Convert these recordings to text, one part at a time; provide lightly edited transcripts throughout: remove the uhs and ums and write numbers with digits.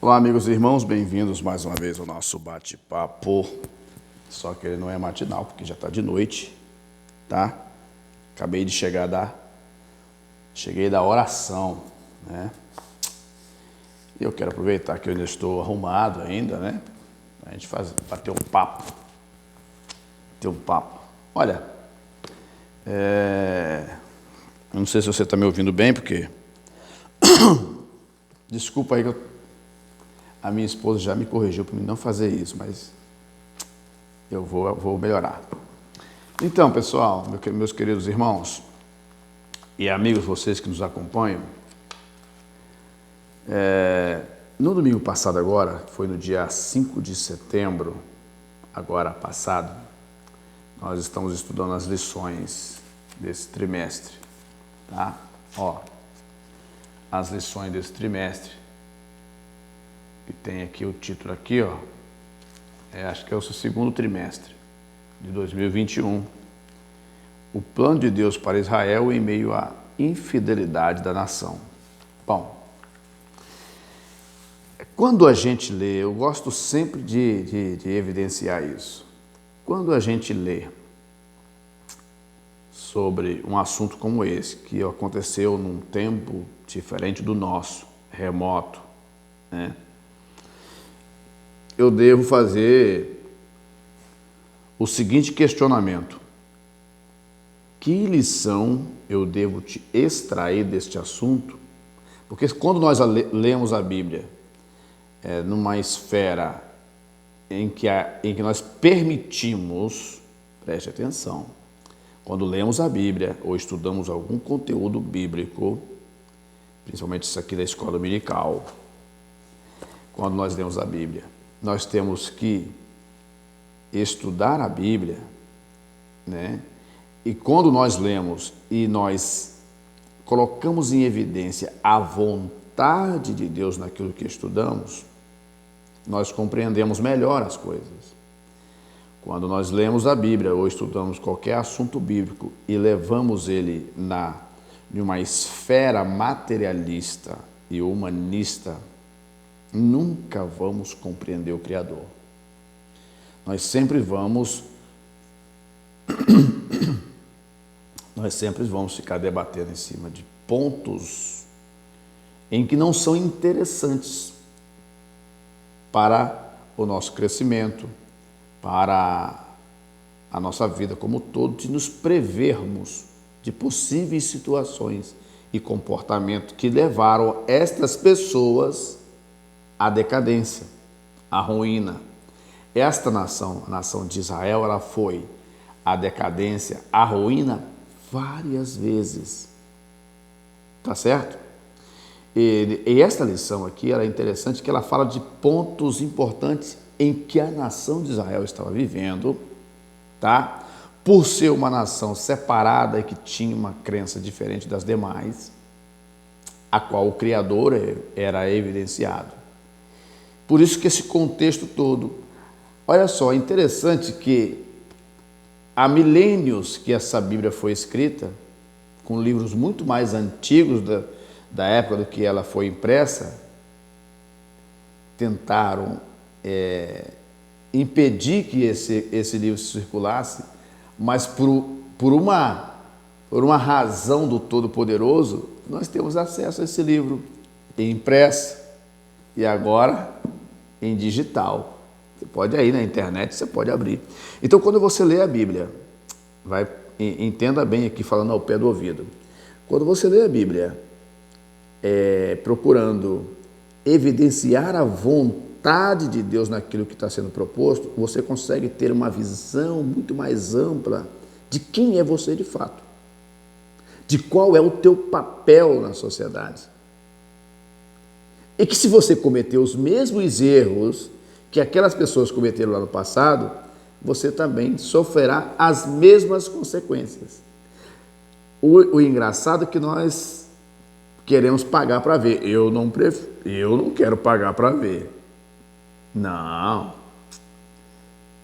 Olá, amigos e irmãos, bem-vindos mais uma vez ao nosso bate-papo. Só que ele não é matinal, porque já está de noite, tá? Acabei de cheguei da oração, né? E eu quero aproveitar que eu ainda estou arrumado ainda, né? A gente bater um papo. Olha, eu não sei se você está me ouvindo bem, porque desculpa aí que a minha esposa já me corrigiu para mim não fazer isso, mas eu vou melhorar. Então, pessoal, meus queridos irmãos e amigos, vocês que nos acompanham, no domingo passado agora, foi no dia 5 de setembro, agora passado, nós estamos estudando as lições desse trimestre, tá? As lições desse trimestre, que tem aqui o título aqui, acho que é o seu segundo trimestre de 2021. O plano de Deus para Israel em meio à infidelidade da nação. Bom, quando a gente lê, eu gosto sempre de evidenciar isso. Quando a gente lê sobre um assunto como esse, que aconteceu num tempo diferente do nosso, remoto, né? Eu devo fazer o seguinte questionamento: que lição eu devo te extrair deste assunto? Porque quando nós lemos a Bíblia numa esfera em que nós permitimos, preste atenção, quando lemos a Bíblia ou estudamos algum conteúdo bíblico, principalmente isso aqui da escola dominical, quando nós lemos a Bíblia, nós temos que estudar a Bíblia, né? E quando nós lemos e nós colocamos em evidência a vontade de Deus naquilo que estudamos, nós compreendemos melhor as coisas. Quando nós lemos a Bíblia ou estudamos qualquer assunto bíblico e levamos ele em uma esfera materialista e humanista, nunca vamos compreender o Criador. Nós sempre vamos ficar debatendo em cima de pontos em que não são interessantes para o nosso crescimento, para a nossa vida como um todo, de nos prevermos de possíveis situações e comportamentos que levaram estas pessoas à decadência, à ruína. Esta nação, a nação de Israel, ela foi à decadência, à ruína várias vezes. Tá certo? E esta lição aqui ela é interessante, que ela fala de pontos importantes em que a nação de Israel estava vivendo, tá? Por ser uma nação separada e que tinha uma crença diferente das demais, a qual o Criador era evidenciado. Por isso que esse contexto todo, olha só, é interessante que há milênios que essa Bíblia foi escrita, com livros muito mais antigos da época do que ela foi impressa, tentaram impedir que esse livro circulasse, mas por uma razão do Todo-Poderoso, nós temos acesso a esse livro impresso e agora em digital. Você pode ir na internet, você pode abrir. Então, quando você lê a Bíblia, entenda bem aqui, falando ao pé do ouvido. Quando você lê a Bíblia, procurando evidenciar a vontade de Deus naquilo que está sendo proposto, você consegue ter uma visão muito mais ampla de quem é você de fato, de qual é o teu papel na sociedade. E que se você cometer os mesmos erros que aquelas pessoas cometeram lá no passado, você também sofrerá as mesmas consequências. O engraçado é que nós queremos pagar para ver. Eu não quero pagar para ver. Não.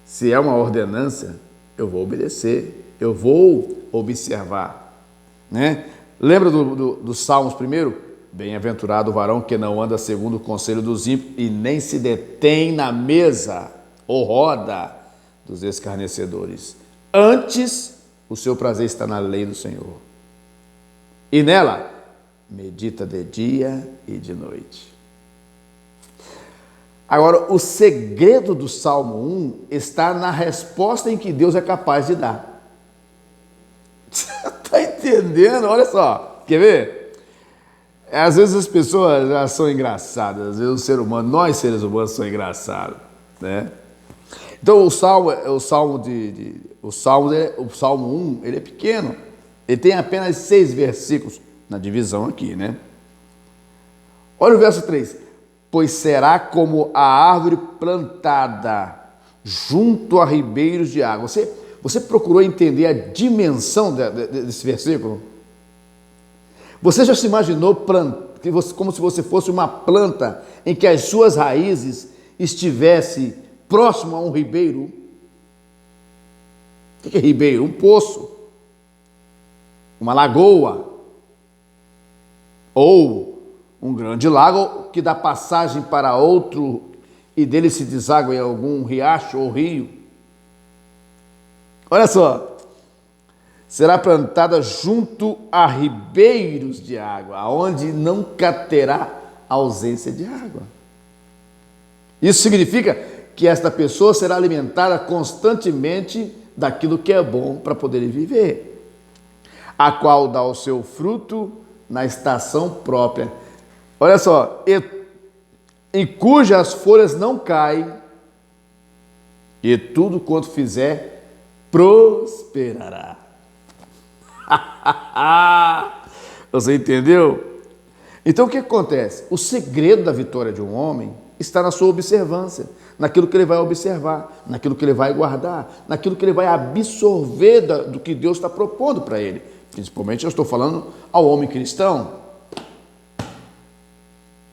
Se é uma ordenança, eu vou obedecer, eu vou observar, né? Lembra dos Salmos primeiro? Bem-aventurado o varão que não anda segundo o conselho dos ímpios e nem se detém na mesa ou roda dos escarnecedores. Antes, o seu prazer está na lei do Senhor. E nela, medita de dia e de noite. Agora, o segredo do Salmo 1 está na resposta em que Deus é capaz de dar. Está entendendo? Olha só, quer ver? Às vezes as pessoas já são engraçadas, às vezes o ser humano, nós seres humanos somos engraçados, né? Então o Salmo 1, ele é pequeno, ele tem apenas 6 versículos na divisão aqui, né? Olha o verso 3. Pois será como a árvore plantada junto a ribeiros de água. Você procurou entender a dimensão desse versículo? Você já se imaginou como se você fosse uma planta em que as suas raízes estivessem próximo a um ribeiro? O que é ribeiro? Um poço, uma lagoa, ou um grande lago que dá passagem para outro e dele se deságua em algum riacho ou rio. Olha só. Será plantada junto a ribeiros de água, aonde nunca terá ausência de água. Isso significa que esta pessoa será alimentada constantemente daquilo que é bom para poder viver, a qual dá o seu fruto na estação própria. Olha só, em cujas folhas não caem, e tudo quanto fizer prosperará. Você entendeu? Então o que acontece? O segredo da vitória de um homem está na sua observância, naquilo que ele vai observar, naquilo que ele vai guardar, naquilo que ele vai absorver do que Deus está propondo para ele. Principalmente eu estou falando ao homem cristão.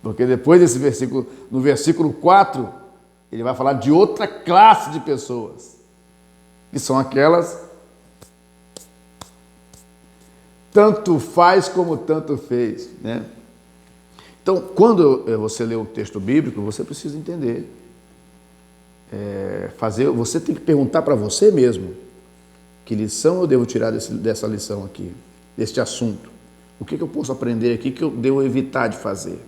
Porque depois desse versículo, no versículo 4, ele vai falar de outra classe de pessoas, que são aquelas tanto faz como tanto fez, né? Então, quando você lê um texto bíblico, você precisa entender. Você tem que perguntar para você mesmo: que lição eu devo tirar dessa lição aqui, deste assunto? O que eu posso aprender aqui que eu devo evitar de fazer?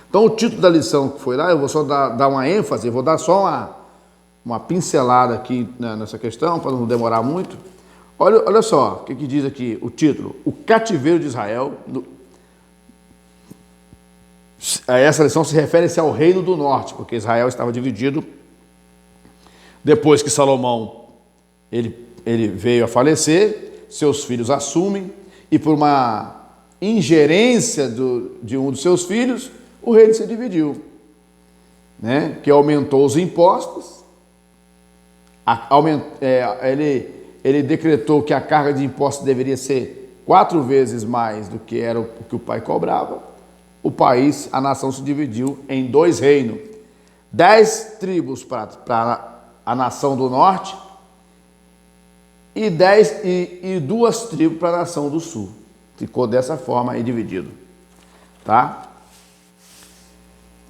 Então, o título da lição que foi lá, eu vou só dar uma ênfase, eu vou dar só uma pincelada aqui nessa questão, para não demorar muito. Olha só o que diz aqui o título: o cativeiro de Israel. Essa lição se refere-se ao reino do norte, porque Israel estava dividido depois que Salomão ele veio a falecer, seus filhos assumem, e por uma ingerência de um dos seus filhos, o reino se dividiu, né? Que aumentou os impostos, ele decretou que a carga de impostos deveria ser 4 vezes mais do que era o que o pai cobrava. O país, a nação se dividiu em 2 reinos. 10 tribos para a nação do norte e 2 tribos para a nação do sul. Ficou dessa forma aí dividido. Tá?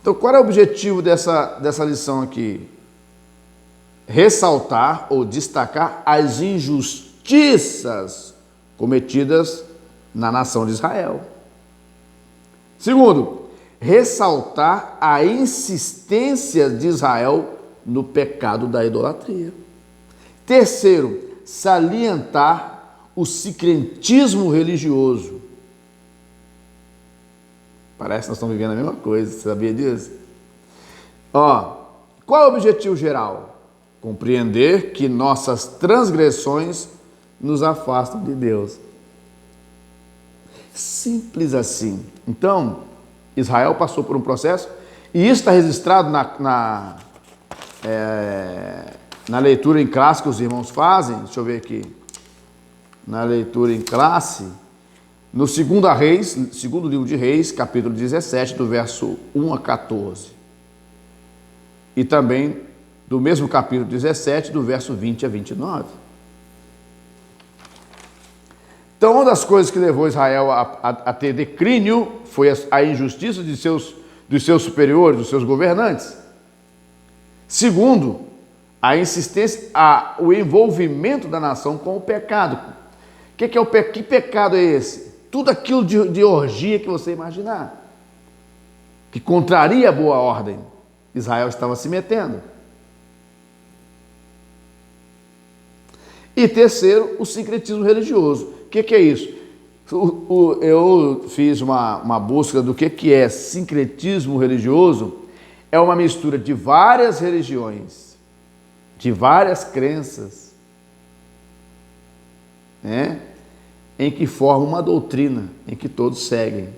Então, qual é o objetivo dessa lição aqui? Ressaltar ou destacar as injustiças cometidas na nação de Israel. Segundo, ressaltar a insistência de Israel no pecado da idolatria. Terceiro, salientar o sincretismo religioso. Parece que nós estamos vivendo a mesma coisa, você sabia disso? Qual é o objetivo geral? Compreender que nossas transgressões nos afastam de Deus. Simples assim. Então, Israel passou por um processo, e isso está registrado na leitura em classe que os irmãos fazem. Deixa eu ver aqui. Na leitura em classe, no segundo livro de Reis, capítulo 17, do verso 1 a 14. E também do mesmo capítulo 17, do verso 20 a 29. Então, uma das coisas que levou Israel a ter declínio foi a injustiça dos seus superiores, dos seus governantes. Segundo, a insistência, o envolvimento da nação com o pecado. Que pecado é esse? Tudo aquilo de orgia que você imaginar, que contraria a boa ordem. Israel estava se metendo. E terceiro, o sincretismo religioso. O que é isso? Eu fiz uma busca do que é sincretismo religioso. É uma mistura de várias religiões, de várias crenças, né? Em que forma uma doutrina, em que todos seguem,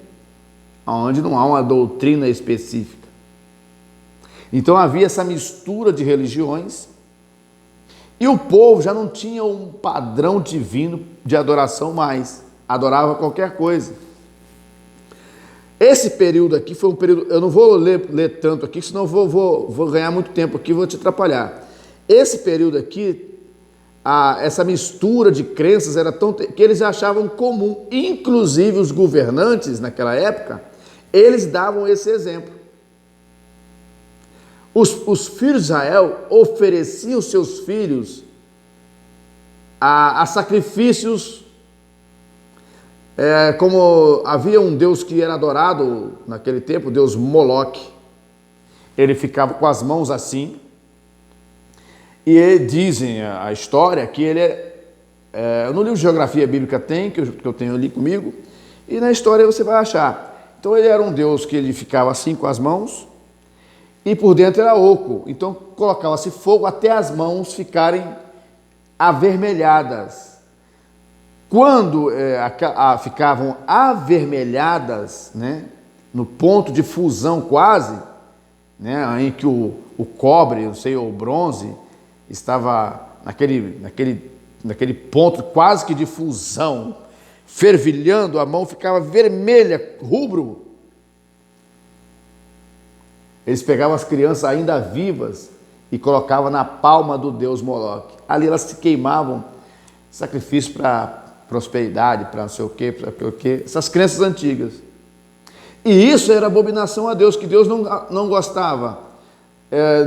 onde não há uma doutrina específica. Então havia essa mistura de religiões e o povo já não tinha um padrão divino de adoração mais, adorava qualquer coisa. Esse período aqui foi um período, eu não vou ler tanto aqui, senão vou ganhar muito tempo aqui, vou te atrapalhar. Esse período aqui, essa mistura de crenças era tão que eles achavam comum, inclusive os governantes naquela época, eles davam esse exemplo. Os filhos de Israel ofereciam seus filhos a sacrifícios, como havia um deus que era adorado naquele tempo, o deus Moloque. Ele ficava com as mãos assim, e dizem a história que ele no livro de geografia bíblica tem, que eu tenho ali comigo, e na história você vai achar. Então ele era um deus que ele ficava assim com as mãos, e por dentro era oco, então colocava-se fogo até as mãos ficarem avermelhadas. Quando ficavam avermelhadas, né, no ponto de fusão quase, né, em que o cobre, não sei, ou o bronze, estava naquele ponto quase que de fusão, fervilhando, a mão ficava vermelha, rubro. Eles pegavam as crianças ainda vivas e colocavam na palma do deus Moloque. Ali elas se queimavam, sacrifício para prosperidade, para não sei o quê, essas crenças antigas. E isso era abominação a Deus, que Deus não gostava,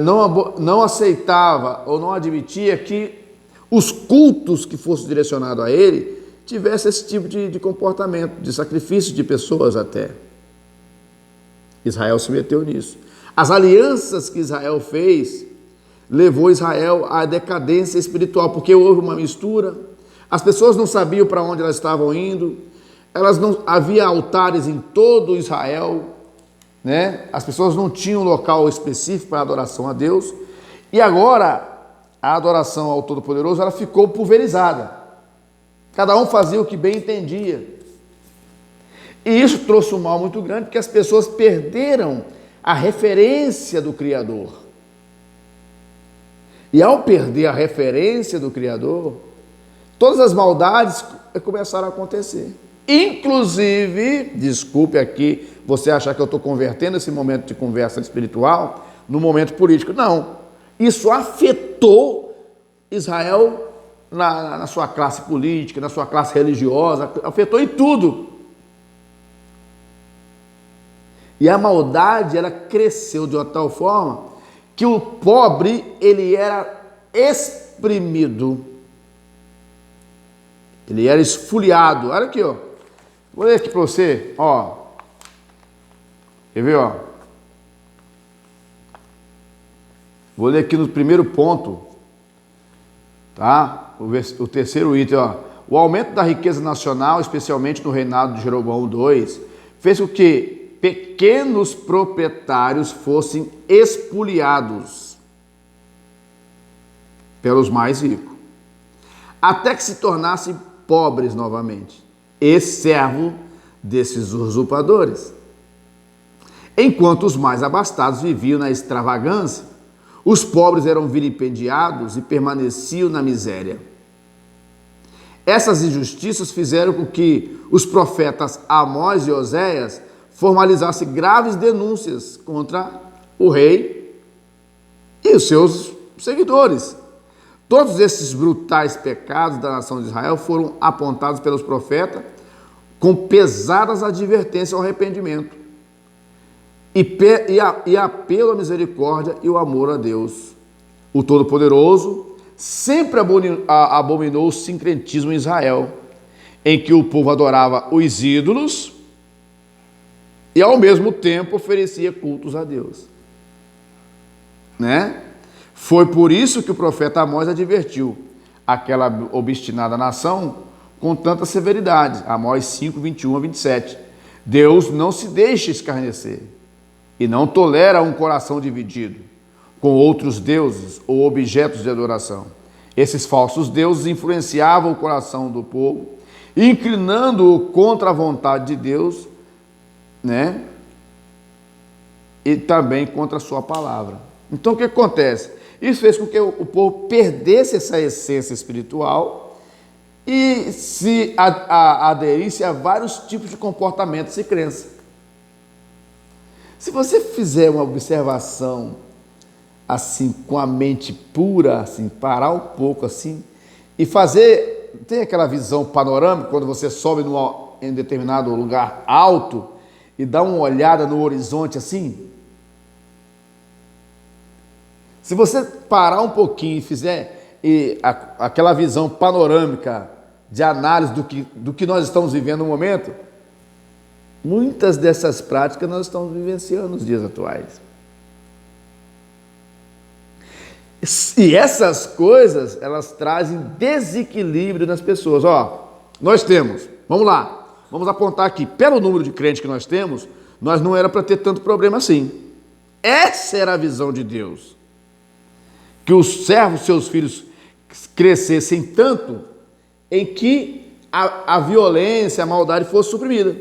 não aceitava ou não admitia que os cultos que fossem direcionados a ele tivessem esse tipo de comportamento, de sacrifício de pessoas até. Israel se meteu nisso. As alianças que Israel fez levou Israel à decadência espiritual, porque houve uma mistura, as pessoas não sabiam para onde elas estavam indo, havia altares em todo Israel, né? As pessoas não tinham um local específico para adoração a Deus, e agora a adoração ao Todo-Poderoso ela ficou pulverizada, cada um fazia o que bem entendia, e isso trouxe um mal muito grande, porque as pessoas perderam a referência do Criador. E ao perder a referência do Criador, todas as maldades começaram a acontecer. Inclusive, desculpe aqui você achar que eu estou convertendo esse momento de conversa espiritual no momento político. Não. Isso afetou Israel na sua classe política, na sua classe religiosa, afetou em tudo. E a maldade, ela cresceu de uma tal forma que o pobre, ele era exprimido. Ele era esfoliado. Olha aqui, ó. Vou ler aqui para você, ó. Quer ver, ó? Vou ler aqui no primeiro ponto, tá? O terceiro item, ó. O aumento da riqueza nacional, especialmente no reinado de Jeroboão II, fez com que pequenos proprietários fossem espoliados pelos mais ricos, até que se tornassem pobres novamente, e servo desses usurpadores. Enquanto os mais abastados viviam na extravagância, os pobres eram vilipendiados e permaneciam na miséria. Essas injustiças fizeram com que os profetas Amós e Oséias formalizassem graves denúncias contra o rei e os seus seguidores, Todos esses brutais pecados da nação de Israel foram apontados pelos profetas com pesadas advertências ao arrependimento e apelo à misericórdia e o amor a Deus. O Todo-Poderoso sempre abominou o sincretismo em Israel, em que o povo adorava os ídolos e ao mesmo tempo oferecia cultos a Deus. Né? Foi por isso que o profeta Amós advertiu aquela obstinada nação com tanta severidade. Amós 5, 21 a 27. Deus não se deixa escarnecer e não tolera um coração dividido com outros deuses ou objetos de adoração. Esses falsos deuses influenciavam o coração do povo, inclinando-o contra a vontade de Deus, né? E também contra a sua palavra. Então o que acontece? Isso fez com que o povo perdesse essa essência espiritual e se aderisse a vários tipos de comportamentos e crenças. Se você fizer uma observação assim, com a mente pura, assim, parar um pouco assim, e fazer, tem aquela visão panorâmica, quando você sobe em determinado lugar alto e dá uma olhada no horizonte assim. Se você parar um pouquinho e fizer aquela visão panorâmica de análise do que nós estamos vivendo no momento, muitas dessas práticas nós estamos vivenciando nos dias atuais. E essas coisas, elas trazem desequilíbrio nas pessoas. Nós temos, vamos lá, vamos apontar aqui, pelo número de crentes que nós temos, nós não era para ter tanto problema assim. Essa era a visão de Deus. Que os servos, seus filhos, crescessem tanto em que a violência, a maldade fosse suprimida.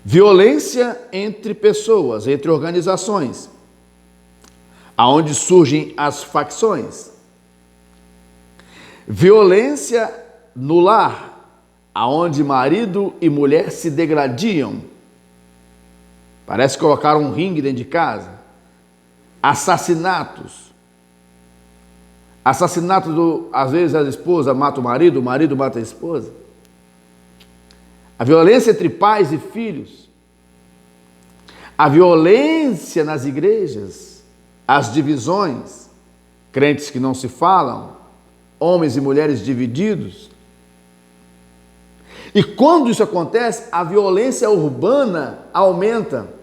Violência entre pessoas, entre organizações, aonde surgem as facções. Violência no lar, aonde marido e mulher se degradiam. Parece colocar um ringue dentro de casa. Assassinatos. Às vezes a esposa mata o marido mata a esposa. A violência entre pais e filhos. A violência nas igrejas. As divisões. Crentes que não se falam. Homens e mulheres divididos. E quando isso acontece, a violência urbana aumenta.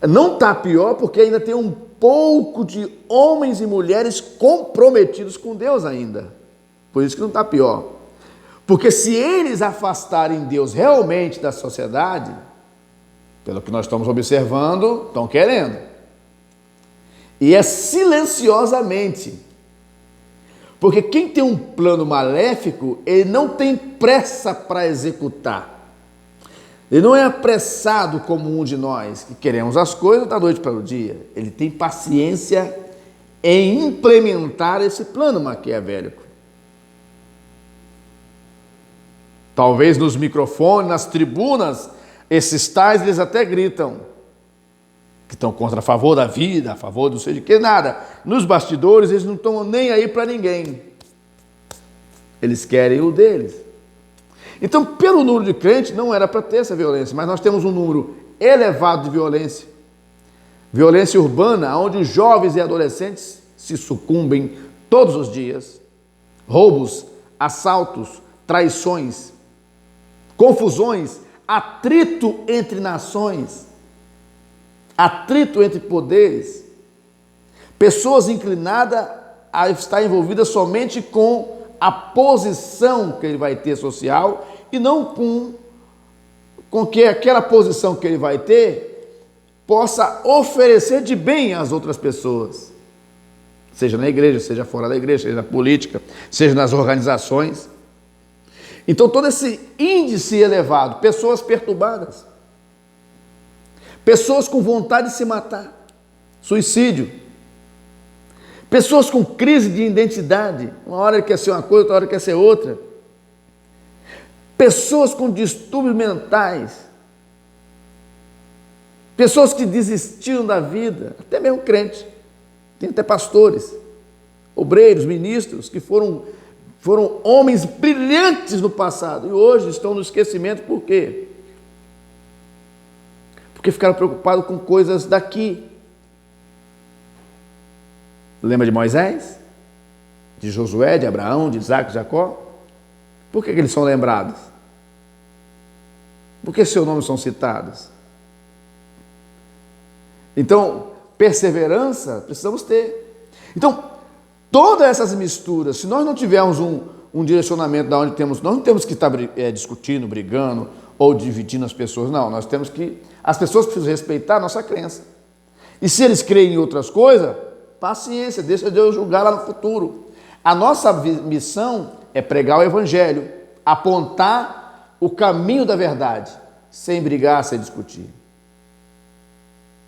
Não está pior porque ainda tem um pouco de homens e mulheres comprometidos com Deus ainda. Por isso que não está pior. Porque se eles afastarem Deus realmente da sociedade, pelo que nós estamos observando, estão querendo. E é silenciosamente. Porque quem tem um plano maléfico, ele não tem pressa para executar. Ele não é apressado como um de nós, que queremos as coisas da noite para o dia. Ele tem paciência em implementar esse plano maquiavélico. Talvez nos microfones, nas tribunas, esses tais, eles até gritam que estão contra a favor da vida, a favor do sei de que, nada. Nos bastidores, eles não estão nem aí para ninguém. Eles querem o deles. Então, pelo número de crentes, não era para ter essa violência, mas nós temos um número elevado de violência. Violência urbana, onde os jovens e adolescentes se sucumbem todos os dias. Roubos, assaltos, traições, confusões, atrito entre nações, atrito entre poderes. Pessoas inclinadas a estar envolvidas somente com a posição que ele vai ter social e não com que aquela posição que ele vai ter possa oferecer de bem às outras pessoas, seja na igreja, seja fora da igreja, seja na política, seja nas organizações. Então todo esse índice elevado, pessoas perturbadas, pessoas com vontade de se matar, suicídio, pessoas com crise de identidade, uma hora quer ser uma coisa, outra hora quer ser outra. Pessoas com distúrbios mentais. Pessoas que desistiram da vida, até mesmo crente. Tem até pastores, obreiros, ministros que foram homens brilhantes no passado e hoje estão no esquecimento. Por quê? Porque ficaram preocupados com coisas daqui. Lembra de Moisés? De Josué, de Abraão, de Isaac, de Jacó? Por que eles são lembrados? Por que seus nomes são citados? Então, perseverança precisamos ter. Então, todas essas misturas, se nós não tivermos um direcionamento da onde temos, nós não temos que estar discutindo, brigando ou dividindo as pessoas, não. Nós temos que, as pessoas precisam respeitar a nossa crença. E se eles creem em outras coisas, paciência, deixa Deus julgar lá no futuro. A nossa missão é pregar o Evangelho, apontar o caminho da verdade, sem brigar, sem discutir.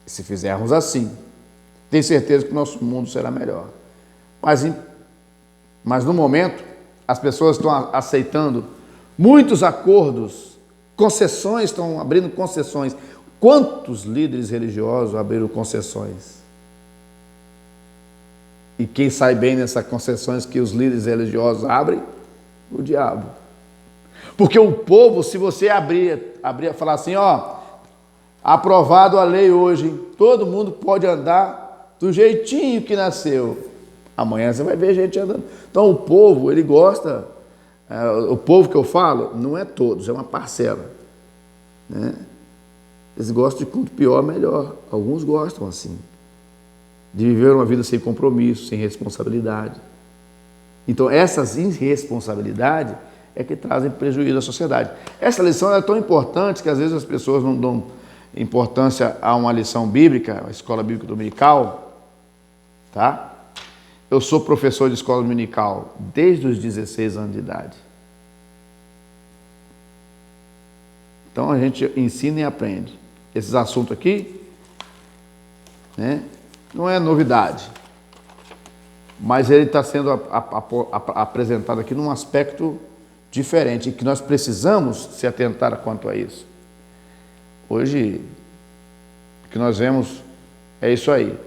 Se fizermos assim, tenho certeza que o nosso mundo será melhor. Mas no momento, as pessoas estão aceitando muitos acordos, concessões, estão abrindo concessões. Quantos líderes religiosos abriram concessões? E quem sai bem nessas concessões que os líderes religiosos abrem? O diabo. Porque o povo, se você falar assim, ó, aprovado a lei hoje, hein? Todo mundo pode andar do jeitinho que nasceu. Amanhã você vai ver gente andando. Então o povo, ele gosta, o povo que eu falo, não é todos, é uma parcela, né? Eles gostam de quanto pior, melhor. Alguns gostam assim, de viver uma vida sem compromisso, sem responsabilidade. Então essas irresponsabilidades é que trazem prejuízo à sociedade. Essa lição é tão importante que às vezes as pessoas não dão importância a uma lição bíblica, a escola bíblica dominical, tá? Eu sou professor de escola dominical desde os 16 anos de idade. Então a gente ensina e aprende. Esses assuntos aqui, né, não é novidade, mas ele está sendo apresentado aqui num aspecto diferente, que nós precisamos se atentar quanto a isso. Hoje, o que nós vemos é isso aí,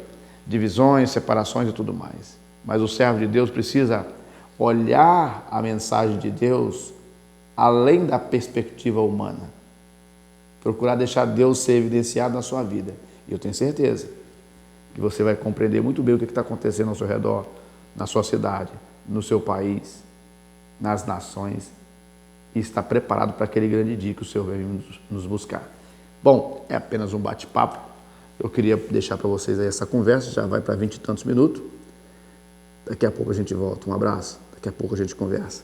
divisões, separações e tudo mais. Mas o servo de Deus precisa olhar a mensagem de Deus além da perspectiva humana. Procurar deixar Deus ser evidenciado na sua vida. E eu tenho certeza que você vai compreender muito bem o que está acontecendo ao seu redor, na sua cidade, no seu país, nas nações, e está preparado para aquele grande dia que o Senhor vem nos buscar. Bom, é apenas um bate-papo. Eu queria deixar para vocês aí essa conversa, já vai para 20 e tantos minutos. Daqui a pouco a gente volta. Um abraço. Daqui a pouco a gente conversa.